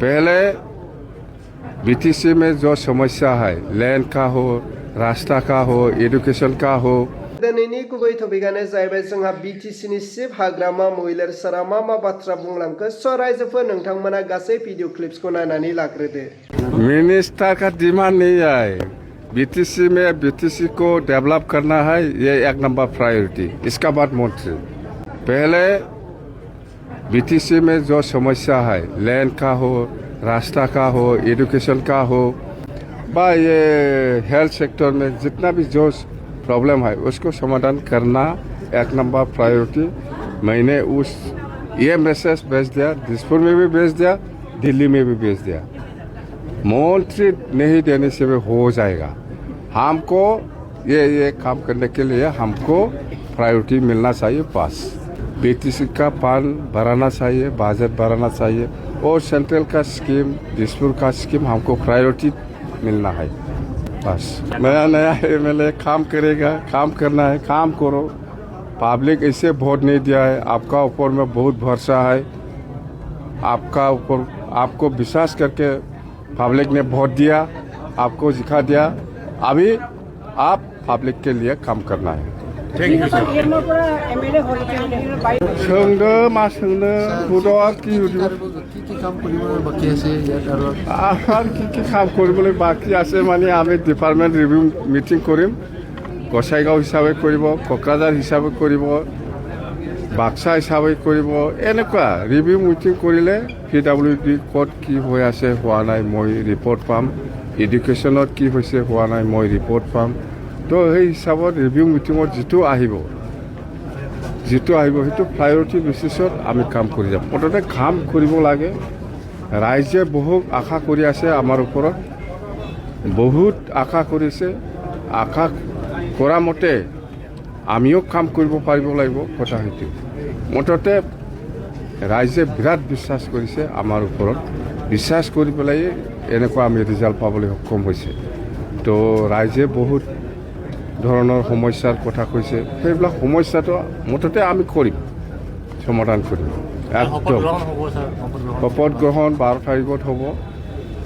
पहले बीटीसी में जो समस्या है लैंड का हो, रास्ता का हो, एडुकेशन का हो। दिनैनि गुबै टपिकआनो जाहैबाय जोंहा बिटिसिनि चिफ हाग्रामा महिलार सारा मा बाथ्रा बुंलांखो स' रायजोफोर नोंथांमोना गासै भिडिअ क्लिप्सखौ नायनानै लाग्रोदो। मिनिस्टर का डिमांड नहीं है, बीटीसी में बीटीसी को डेवलप करना है, ये एक नंबर प्रायोरिटी। इसका बाद मंत्री पहले बीटीसी में जो समस्या है लैंड का हो, रास्ता का हो, एडुकेशन का हो, बा ये हेल्थ सेक्टर में जितना भी जो प्रॉब्लम है उसको समाधान करना एक नंबर प्रायोरिटी। मैंने ये मैसेज भेज दिया, दिसपुर में भी भेज दिया, दिल्ली में भी भेज दिया। मंत्री नहीं देने से भी हो जाएगा। हमको ये काम करने के लिए हमको प्रायोरिटी मिलना चाहिए। बस बीटीसी का पान बढ़ाना चाहिए, बजट बढ़ाना चाहिए, और सेंट्रल का स्कीम, दिसपुर का स्कीम हमको प्रायोरिटी मिलना है। बस नया एमएलए काम करेगा, काम करना है, काम करो। पब्लिक ऐसे वोट नहीं दिया है, आपका ऊपर में बहुत भरोसा है, आपका ऊपर आपको विश्वास करके पब्लिक ने वोट दिया, आपको जिता दिया। अभी आप पब्लिक के लिए काम करना है। Thank you sir. सोंदो मा सोंदो बुदआ की কাম কৰিবলৈ বাকী আছে ইয়াত আৰু আহাৰ কি কাম কৰিবলৈ বাকী আছে মানে আমি ডিপাৰ্টমেণ্ট ৰিভিউ মিটিং কৰিম। গোসাইগাঁও হিচাপে কৰিব, কোকৰাঝাৰ হিচাপে কৰিব, বাক্সা হিচাপে কৰিব। এনেকুৱা ৰিভিউ মিটিং কৰিলে PWD ক'ত কি হৈ আছে হোৱা নাই মই ৰিপৰ্ট পাম, এডুকেশ্যনত কি হৈছে হোৱা নাই মই ৰিপৰ্ট পাম। তো সেই হিচাপত ৰিভিউ মিটিঙত যিটো আহিব সেইটো প্ৰায়োৰিটি বেচিছত আমি কাম কৰি যাম। মুঠতে কাম কৰিব লাগে। ৰাইজে বহুত আশা কৰি আছে আমাৰ ওপৰত, বহুত আশা কৰিছে। আশা কৰা মতে আমিও কাম কৰিব পাৰিব লাগিব। কথা সেইটো মুঠতে ৰাইজে বিৰাট বিশ্বাস কৰিছে আমাৰ ওপৰত। বিশ্বাস কৰি পেলাই এনেকুৱা আমি ৰিজাল্ট পাবলৈ সক্ষম হৈছে। তো ৰাইজে বহুত ধৰণৰ সমস্যাৰ কথা কৈছে, সেইবিলাক সমস্যাটো মুঠতে আমি কৰিম, সমাধান কৰিম। একদম শপত গ্ৰহণ 12 তাৰিখত হ'ব।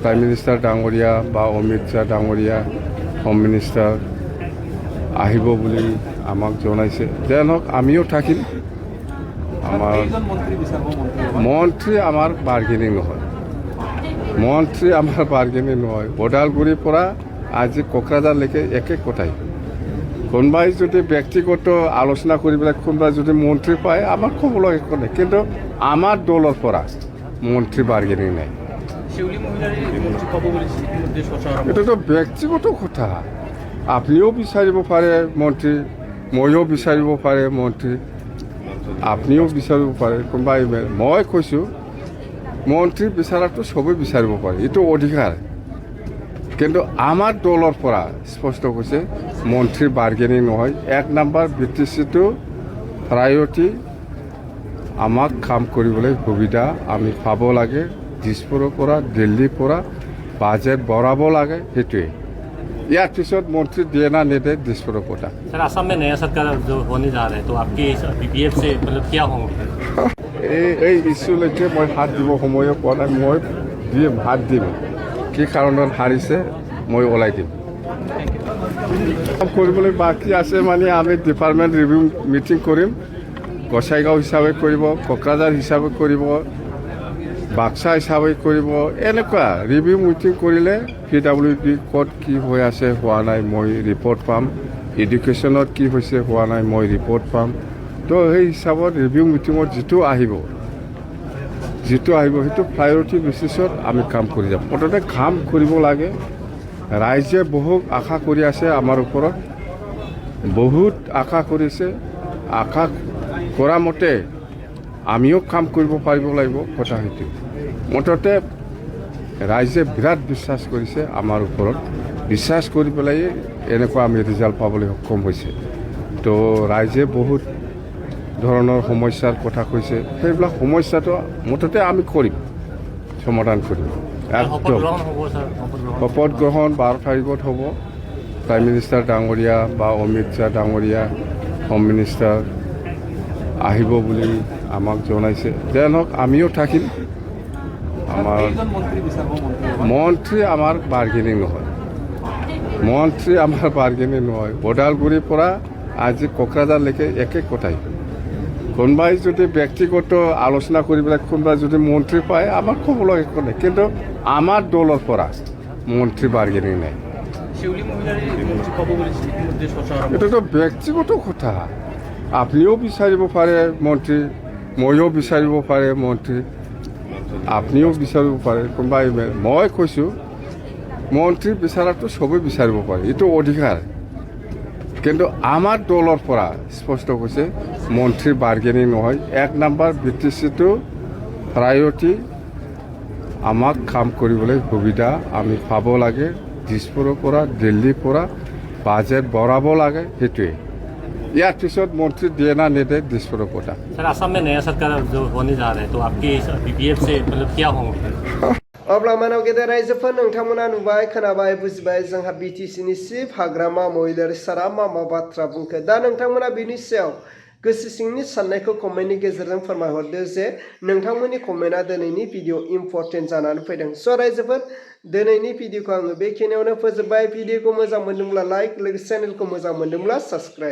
প্ৰাইম মিনিষ্টাৰ ডাঙৰীয়া বা অমিত শ্বাহ ডাঙৰীয়া, হোম মিনিষ্টাৰ আহিব বুলি আমাক জনাইছে। যে নহওক আমিও থাকিম। আমাৰ মন্ত্ৰী আমাৰ বাৰ্গেনিং নহয়, মন্ত্ৰী আমাৰ বাৰ্গেনিং নহয়। ওদালগুৰিৰ পৰা আজি কোকৰাঝাৰলৈকে একে কথাই। কোনোবাই যদি ব্যক্তিগত আলোচনা কৰি পেলাই কোনোবাই যদি মন্ত্ৰী পায় আমাৰ ক'বলৈ একো নাই, কিন্তু আমাৰ দলৰ পৰা মন্ত্ৰী বাৰ্গেনিং নাই। এইটোতো ব্যক্তিগত কথা। আপুনিও বিচাৰিব পাৰে মন্ত্ৰী, ময়ো বিচাৰিব পাৰে মন্ত্ৰী, আপুনিও বিচাৰিব পাৰে কোনোবাই। মই কৈছোঁ মন্ত্ৰী বিচাৰাটো চবেই বিচাৰিব পাৰে, এইটো অধিকাৰ। কিন্তু আমাৰ দলৰ পৰা স্পষ্ট কৈছে মন্ত্ৰী বাৰ্গেনিং নহয়। এক নম্বৰ বিটিচিটো প্ৰায়োৰিটি। আমাক কাম কৰিবলৈ সুবিধা আমি পাব লাগে। দিছপুৰৰ পৰা, দিল্লীৰ পৰা বাজেট বঢ়াব লাগে, সেইটোৱে। ইয়াৰ পিছত মন্ত্ৰী দিয়ে না নিদিয়ে দিছপুৰৰ পৰা। सर असम में नया सरकार जो होने जा रहा है तो आपके BPF से मतलब क्या होंगे? এই ইছ্যুলৈকে মই হাত দিব সময়ো পোৱা নাই। মই দিম, হাত দিম। কি কাৰণত হাৰিছে মই ওলাই দিম। কৰিবলৈ বাকী আছে মানে আমি ডিপাৰ্টমেণ্ট ৰিভিউ মিটিং কৰিম। গোসাইগাঁও হিচাপে কৰিব, কোকৰাঝাৰ হিচাপে কৰিব, বাক্সা হিচাপে কৰিব। এনেকুৱা ৰিভিউ মিটিং কৰিলে PWD ক'ত কি হৈ আছে হোৱা নাই মই ৰিপৰ্ট পাম, এডুকেশ্যনত কি হৈছে হোৱা নাই মই ৰিপৰ্ট পাম। তো সেই হিচাপত ৰিভিউ মিটিঙত যিটো আহিব সেইটো প্ৰায়োৰিটি বেচিছত আমি কাম কৰি যাম। মুঠতে কাম কৰিব লাগে। ৰাইজে বহুত আশা কৰি আছে আমাৰ ওপৰত, বহুত আশা কৰিছে। আশা কৰা মতে আমিও কাম কৰিব পাৰিব লাগিব। কথা সেইটো মুঠতে ৰাইজে বিৰাট বিশ্বাস কৰিছে আমাৰ ওপৰত। বিশ্বাস কৰি পেলাই এনেকুৱা আমি ৰিজাল্ট পাবলৈ সক্ষম হৈছে। তো ৰাইজে বহুত ধৰণৰ সমস্যাৰ কথা কৈছে, সেইবিলাক সমস্যাটো মুঠতে আমি কৰিম, সমাধান কৰিম। একদম শপত গ্ৰহণ 12 তাৰিখত হ'ব। প্ৰাইম মিনিষ্টাৰ ডাঙৰীয়া বা অমিত শ্বাহ ডাঙৰীয়া, হোম মিনিষ্টাৰ আহিব বুলি আমাক জনাইছে। যে নহওক আমিও থাকিম। আমাৰ মন্ত্ৰী আমাৰ বাৰ্গেনিং নহয় মন্ত্ৰী আমাৰ বাৰ্গেনিং নহয় ওদালগুৰিৰ পৰা আজি কোকৰাঝাৰলৈকে একে কথাই কোনোবাই যদি ব্যক্তিগত আলোচনা কৰি পেলাই কোনোবাই যদি মন্ত্ৰী পায় আমাৰ ক'বলৈ একো নাই কিন্তু আমাৰ দলৰ পৰা মন্ত্ৰী বাৰ্গেনিং নাই এটাতো ব্যক্তিগত কথা আপনিও বিচাৰিব পাৰে মন্ত্ৰী ময়ো বিচাৰিব পাৰে মন্ত্ৰী আপনিও বিচাৰিব পাৰে কোনোবাই মই কৈছোঁ মন্ত্ৰী বিচাৰাটো চবেই বিচাৰিব পাৰে এইটো অধিকাৰ কিন্তু আমাৰ দলৰ পৰা স্পষ্ট কৈছে মন্ত্ৰী বাৰ্গেনিং নহয় এক নম্বৰ BTCটো প্ৰায়ৰিটি আমাক কাম কৰিবলৈ সুবিধা আমি পাব লাগে দিছপুৰৰ পৰা দিল্লীৰ পৰা বাজেট বঢ়াব লাগে সেইটোৱে ইয়াৰ পিছত মন্ত্ৰী দিয়ে না নিদিয়ে দিছপুৰৰ কথা सर असम में नया सरकार जो होने जा रहा है तो आपके BPF से मतलब क्या होंगे अब्ला मानव गेदेर रायजोफोर नोंथांमोना नुबाय खोनाबाय बुजिबाय जोंहा BTCनि चिफ हाग्रामा महिलारिसारा मा मा बाथ्रा बुंखो दा नोंथांमोना बिनि सायाव गोसो सिंनि साननायखौ कमेन्टनि गेजेरजों फोरमायहरदो जे नोंथांमोननि कमेन्टआ दिनैनि भिडिअ इम्परटेन्ट जानानै फैदों स' रायजोफोर दिनैनि भिडिअखौ आङो बेखिनियावनो फोजोबबाय भिडिअखौ मोजां मोनदोंब्ला लाइक लोगोसे चेनेलखौ मोजां मोनदोंब्ला साबस्क्राइब